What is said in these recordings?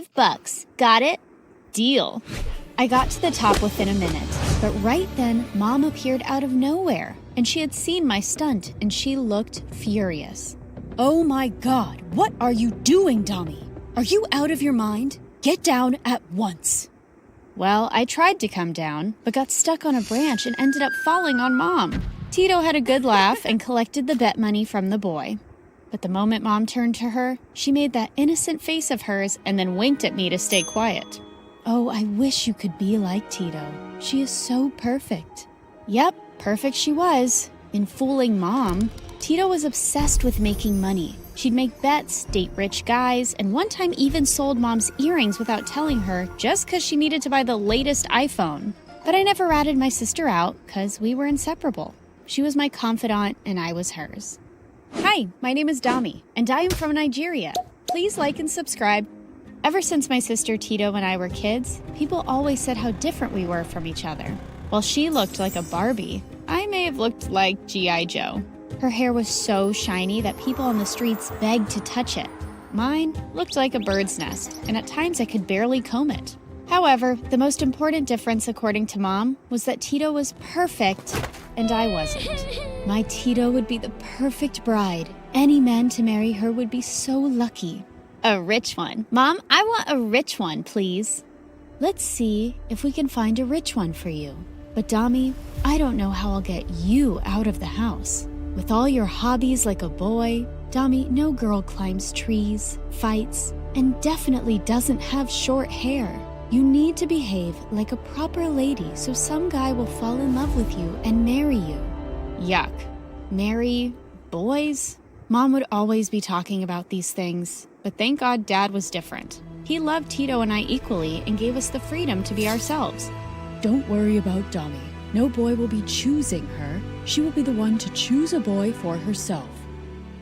$5. Got it? Deal. I got to the top within a minute, but right then, Mom appeared out of nowhere, and she had seen my stunt, and she looked furious. Oh my God, what are you doing, Dami? Are you out of your mind? Get down at once. Well, I tried to come down, but got stuck on a branch and ended up falling on Mom. Tito had a good laugh and collected the bet money from the boy. But the moment Mom turned to her, she made that innocent face of hers and then winked at me to stay quiet. Oh, I wish you could be like Tito. She is so perfect. Yep, perfect she was. In fooling Mom, Tito was obsessed with making money. She'd make bets, date rich guys, and one time even sold Mom's earrings without telling her just because she needed to buy the latest iPhone. But I never ratted my sister out because we were inseparable. She was my confidant and I was hers. Hi, my name is Dami, and I am from Nigeria. Please like and subscribe. Ever since my sister Tito and I were kids, people always said how different we were from each other. While she looked like a Barbie, I may have looked like G.I. Joe. Her hair was so shiny that people on the streets begged to touch it. Mine looked like a bird's nest, and at times I could barely comb it. However, the most important difference, according to Mom, was that Tito was perfect, and I wasn't. My Tito would be the perfect bride. Any man to marry her would be so lucky. A rich one. Mom, I want a rich one, please. Let's see if we can find a rich one for you. But Dami, I don't know how I'll get you out of the house. With all your hobbies like a boy, Dami, no girl climbs trees, fights, and definitely doesn't have short hair. You need to behave like a proper lady so some guy will fall in love with you and marry you. Yuck. Marry boys? Mom would always be talking about these things, but thank God Dad was different. He loved Tito and I equally and gave us the freedom to be ourselves. Don't worry about Dami. No boy will be choosing her. She will be the one to choose a boy for herself.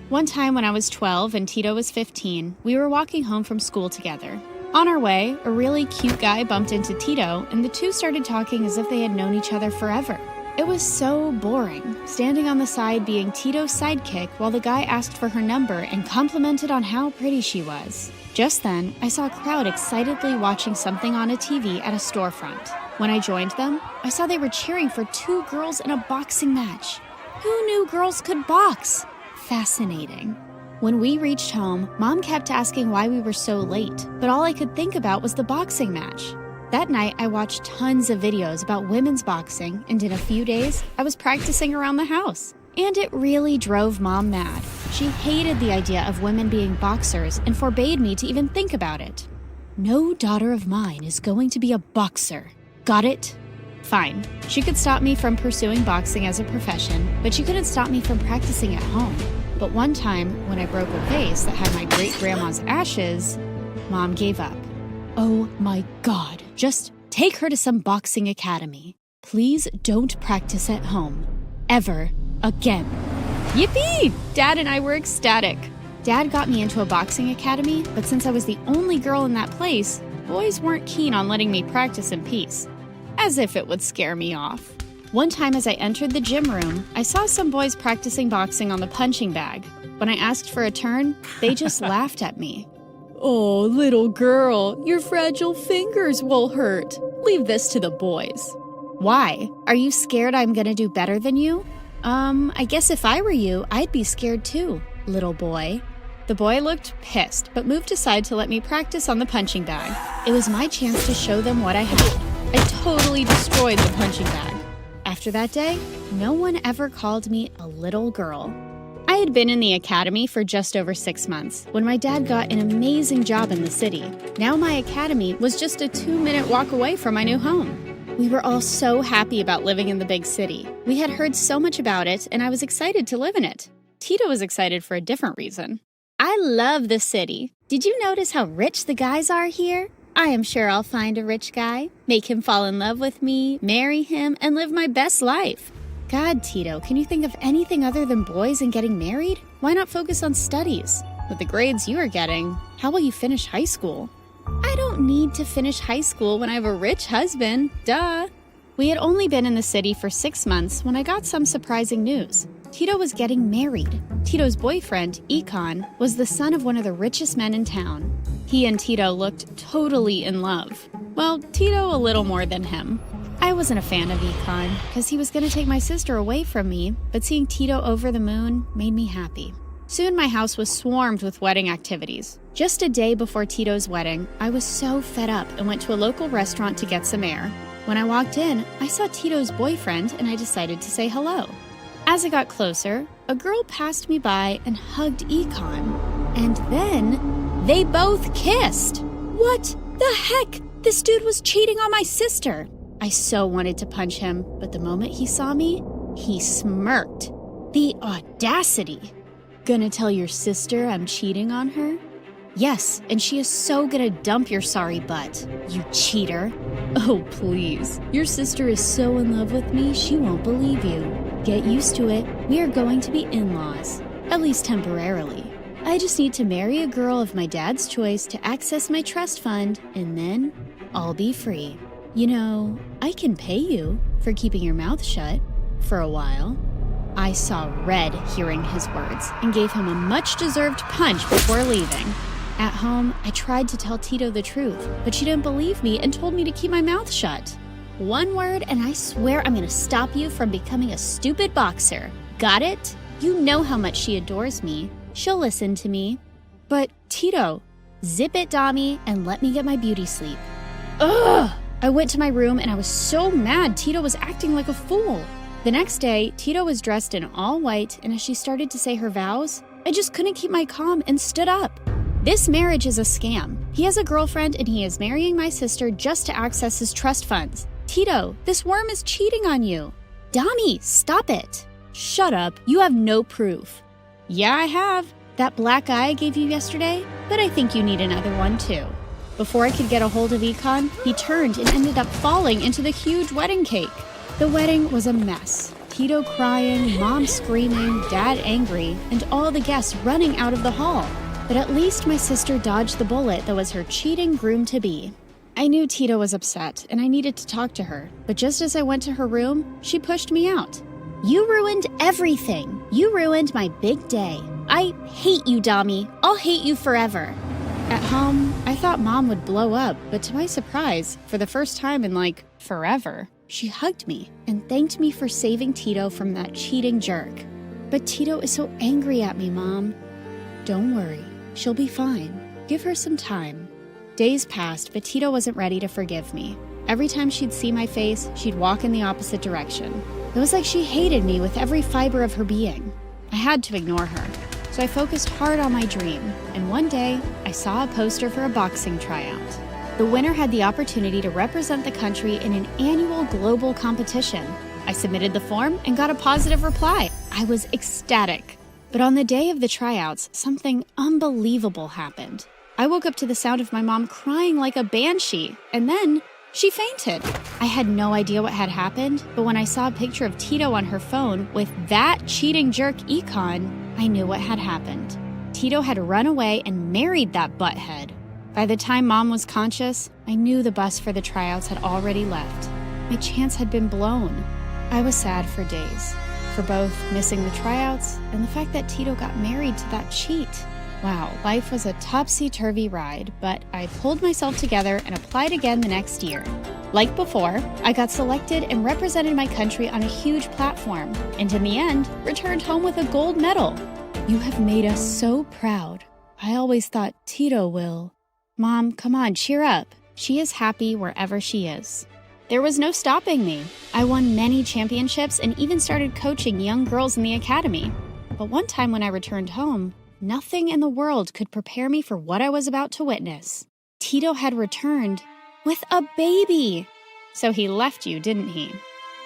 One time when I was 12 and Tito was 15, we were walking home from school together. On our way, a really cute guy bumped into Tito, and the two started talking as if they had known each other forever. It was so boring, standing on the side being Tito's sidekick while the guy asked for her number and complimented on how pretty she was. Just then, I saw a crowd excitedly watching something on a TV at a storefront. When I joined them, I saw they were cheering for two girls in a boxing match. Who knew girls could box? Fascinating. When we reached home, Mom kept asking why we were so late, but all I could think about was the boxing match. That night, I watched tons of videos about women's boxing, and in a few days, I was practicing around the house. And it really drove Mom mad. She hated the idea of women being boxers and forbade me to even think about it. No daughter of mine is going to be a boxer. Got it? Fine. She could stop me from pursuing boxing as a profession, but she couldn't stop me from practicing at home. But one time, when I broke a vase that had my great-grandma's ashes, Mom gave up. Oh my God. Just take her to some boxing academy. Please don't practice at home. Ever again. Yippee! Dad and I were ecstatic. Dad got me into a boxing academy, but since I was the only girl in that place, boys weren't keen on letting me practice in peace. As if it would scare me off. One time as I entered the gym room, I saw some boys practicing boxing on the punching bag. When I asked for a turn, they just laughed at me. Oh, little girl, your fragile fingers will hurt. Leave this to the boys. Why? Are you scared I'm gonna do better than you? I guess if I were you, I'd be scared too, little boy. The boy looked pissed, but moved aside to let me practice on the punching bag. It was my chance to show them what I had. I totally destroyed the punching bag. After that day, no one ever called me a little girl. I had been in the academy for just over 6 months when my dad got an amazing job in the city. Now my academy was just a 2-minute walk away from my new home. We were all so happy about living in the big city. We had heard so much about it, and I was excited to live in it. Tito was excited for a different reason. I love the city. Did you notice how rich the guys are here? I am sure I'll find a rich guy, make him fall in love with me, marry him, and live my best life. God, Tito, can you think of anything other than boys and getting married? Why not focus on studies? With the grades you are getting, how will you finish high school? I don't need to finish high school when I have a rich husband, duh. We had only been in the city for 6 months when I got some surprising news. Tito was getting married. Tito's boyfriend, Econ, was the son of one of the richest men in town. He and Tito looked totally in love. Well, Tito a little more than him. I wasn't a fan of Econ because he was going to take my sister away from me, but seeing Tito over the moon made me happy. Soon my house was swarmed with wedding activities. Just a day before Tito's wedding, I was so fed up and went to a local restaurant to get some air. When I walked in, I saw Tito's boyfriend and I decided to say hello. As I got closer, a girl passed me by and hugged Econ. And then they both kissed. What the heck? This dude was cheating on my sister. I so wanted to punch him, but the moment he saw me, he smirked. The audacity. Gonna tell your sister I'm cheating on her? Yes, and she is so gonna dump your sorry butt, you cheater. Oh, please. Your sister is so in love with me, she won't believe you. Get used to it. We are going to be in-laws, at least temporarily. I just need to marry a girl of my dad's choice to access my trust fund, and then I'll be free. You know, I can pay you for keeping your mouth shut for a while. I saw red hearing his words and gave him a much-deserved punch before leaving. At home, I tried to tell Tito the truth, but she didn't believe me and told me to keep my mouth shut. One word and I swear I'm gonna stop you from becoming a stupid boxer. Got it? You know how much she adores me. She'll listen to me. But Tito, zip it, Dami, and let me get my beauty sleep. Ugh! I went to my room and I was so mad Tito was acting like a fool. The next day, Tito was dressed in all white, and as she started to say her vows, I just couldn't keep my calm and stood up. This marriage is a scam. He has a girlfriend and he is marrying my sister just to access his trust funds. Tito, this worm is cheating on you. Dami, stop it. Shut up. You have no proof. Yeah, I have. That black eye I gave you yesterday, but I think you need another one too. Before I could get a hold of Econ, he turned and ended up falling into the huge wedding cake. The wedding was a mess. Tito crying, Mom screaming, Dad angry, and all the guests running out of the hall. But at least my sister dodged the bullet that was her cheating groom-to-be. I knew Tito was upset, and I needed to talk to her, but just as I went to her room, she pushed me out. You ruined everything. You ruined my big day. I hate you, Dami. I'll hate you forever. At home, I thought Mom would blow up, but to my surprise, for the first time in forever, she hugged me and thanked me for saving Tito from that cheating jerk. But Tito is so angry at me, Mom. Don't worry, she'll be fine. Give her some time. Days passed, but Tito wasn't ready to forgive me. Every time she'd see my face, she'd walk in the opposite direction. It was like she hated me with every fiber of her being. I had to ignore her. So I focused hard on my dream, and one day, I saw a poster for a boxing tryout. The winner had the opportunity to represent the country in an annual global competition. I submitted the form and got a positive reply. I was ecstatic. But on the day of the tryouts, something unbelievable happened. I woke up to the sound of my mom crying like a banshee, and then she fainted. I had no idea what had happened, but when I saw a picture of Tito on her phone with that cheating jerk Econ, I knew what had happened. Tito had run away and married that butthead. By the time Mom was conscious, I knew the bus for the tryouts had already left. My chance had been blown. I was sad for days, for both missing the tryouts and the fact that Tito got married to that cheat. Wow, life was a topsy-turvy ride, but I pulled myself together and applied again the next year. Like before, I got selected and represented my country on a huge platform, and in the end, returned home with a gold medal. You have made us so proud. I always thought Tito will. Mom, come on, cheer up. She is happy wherever she is. There was no stopping me. I won many championships and even started coaching young girls in the academy. But one time when I returned home, nothing in the world could prepare me for what I was about to witness. Tito had returned with a baby. So he left you, didn't he?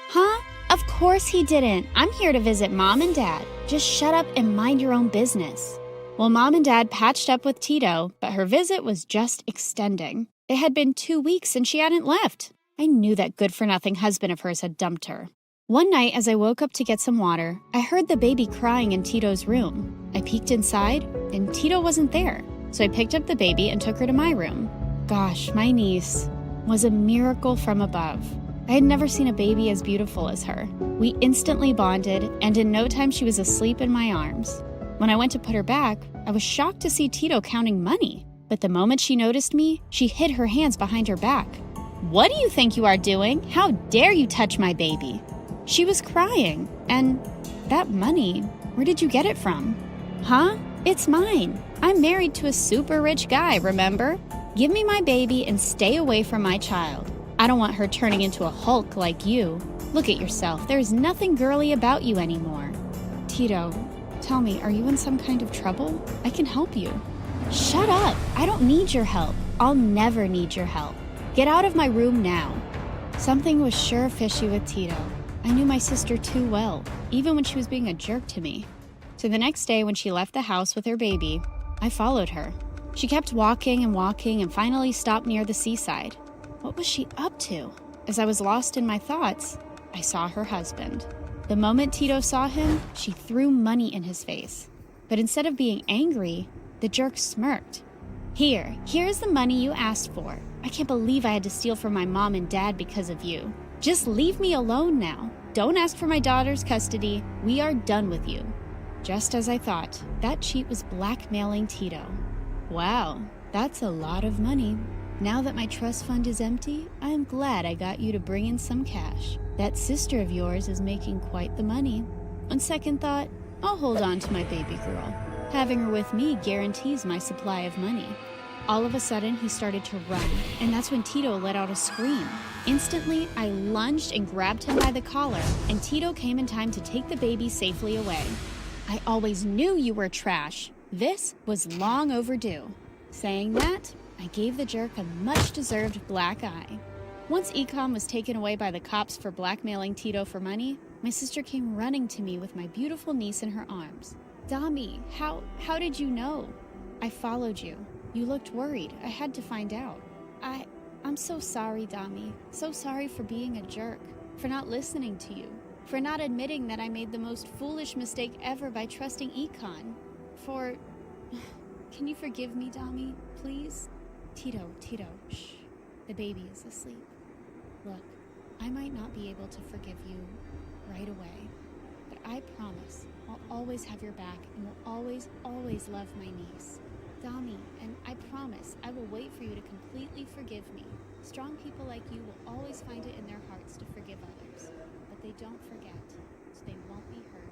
Huh? Of course he didn't. I'm here to visit Mom and Dad. Just shut up and mind your own business. Well, Mom and Dad patched up with Tito, but her visit was just extending. It had been 2 weeks and she hadn't left. I knew that good-for-nothing husband of hers had dumped her. One night, as I woke up to get some water, I heard the baby crying in Tito's room. I peeked inside, and Tito wasn't there, so I picked up the baby and took her to my room. Gosh, my niece was a miracle from above. I had never seen a baby as beautiful as her. We instantly bonded, and in no time she was asleep in my arms. When I went to put her back, I was shocked to see Tito counting money. But the moment she noticed me, she hid her hands behind her back. "What do you think you are doing? How dare you touch my baby?" She was crying. "And that money, where did you get it from?" "Huh? It's mine. I'm married to a super rich guy, remember? Give me my baby and stay away from my child. I don't want her turning into a Hulk like you. Look at yourself. There's nothing girly about you anymore." "Tito, tell me, are you in some kind of trouble? I can help you." "Shut up. I don't need your help. I'll never need your help. Get out of my room now." Something was sure fishy with Tito. I knew my sister too well, even when she was being a jerk to me. So the next day when she left the house with her baby, I followed her. She kept walking and finally stopped near the seaside. What was she up to? As I was lost in my thoughts, I saw her husband. The moment Tito saw him, she threw money in his face. But instead of being angry, the jerk smirked. Here's the money you asked for. I can't believe I had to steal from my mom and dad because of you. Just leave me alone now. Don't ask for my daughter's custody. We are done with you." Just as I thought, that cheat was blackmailing Tito. Wow, that's a lot of money. Now that my trust fund is empty, I am glad I got you to bring in some cash. That sister of yours is making quite the money. On second thought, I'll hold on to my baby girl. Having her with me guarantees my supply of money. All of a sudden, he started to run, and that's when Tito let out a scream. Instantly, I lunged and grabbed him by the collar, and Tito came in time to take the baby safely away. "I always knew you were trash. This was long overdue." Saying that, I gave the jerk a much-deserved black eye. Once Econ was taken away by the cops for blackmailing Tito for money, my sister came running to me with my beautiful niece in her arms. "Dami, how did you know?" "I followed you. You looked worried. I had to find out." I'm so sorry, Dami. So sorry for being a jerk, for not listening to you, for not admitting that I made the most foolish mistake ever by trusting Econ. Can you forgive me, Dami, please?" Tito, shh. The baby is asleep. Look, I might not be able to forgive you right away, but I promise I'll always have your back and will always, always love my niece. Dami, and I promise I will wait for you to completely forgive me. Strong people like you will always find it in their hearts to forgive others, but they don't forget, so they won't be hurt